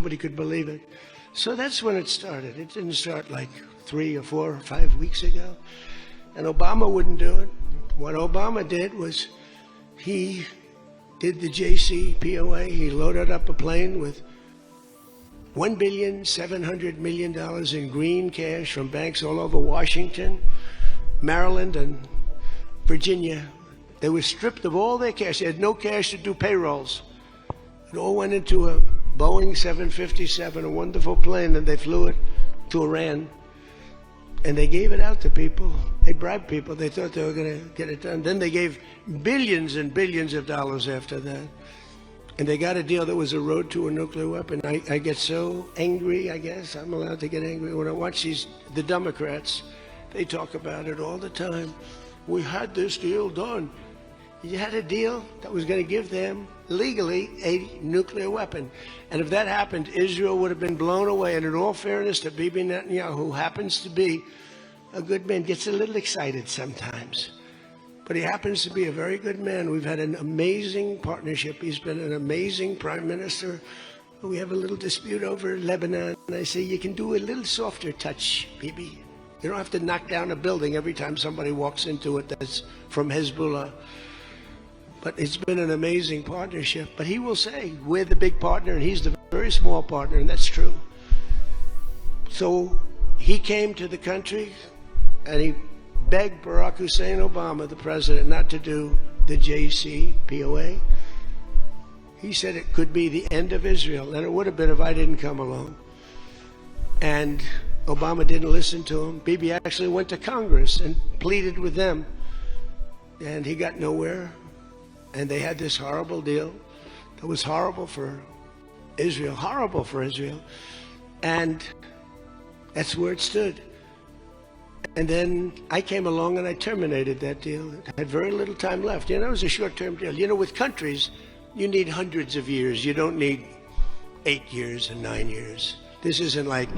nobody could believe it. So that's when it started. It didn't start like 3 or 4 or 5 weeks ago. And Obama wouldn't do it. What Obama did was he did the JCPOA. He loaded up a plane with $1.7 billion in green cash from banks all over Washington, Maryland, and Virginia. They were stripped of all their cash. They had no cash to do payrolls. It all went into a Boeing 757, a wonderful plane, and they flew it to Iran. And they gave it out to people. They bribed people. They thought they were going to get it done. Then they gave billions and billions of dollars after that. And they got a deal that was a road to a nuclear weapon. I get so angry, I guess. I'm allowed to get angry. When I watch the Democrats, they talk about it all the time. We had this deal done. You had a deal that was going to give them legally a nuclear weapon. And if that happened, Israel would have been blown away. And in all fairness to Bibi Netanyahu, who happens to be a good man, gets a little excited sometimes. But he happens to be a very good man. We've had an amazing partnership. He's been an amazing prime minister. We have a little dispute over Lebanon. And I say, you can do a little softer touch, Bibi. You don't have to knock down a building every time somebody walks into it that's from Hezbollah. But it's been an amazing partnership. But he will say, we're the big partner, and he's the very small partner, and that's true. So he came to the country, and he begged Barack Hussein Obama, the president, not to do the JCPOA. He said it could be the end of Israel, and it would have been if I didn't come along. And Obama didn't listen to him. Bibi actually went to Congress and pleaded with them, and he got nowhere. And they had this horrible deal that was horrible for Israel, and that's where it stood. And then I came along and I terminated that deal. It had very little time left. You know, it was a short-term deal. You know, with countries, you need hundreds of years. You don't need 8 years and 9 years. This isn't like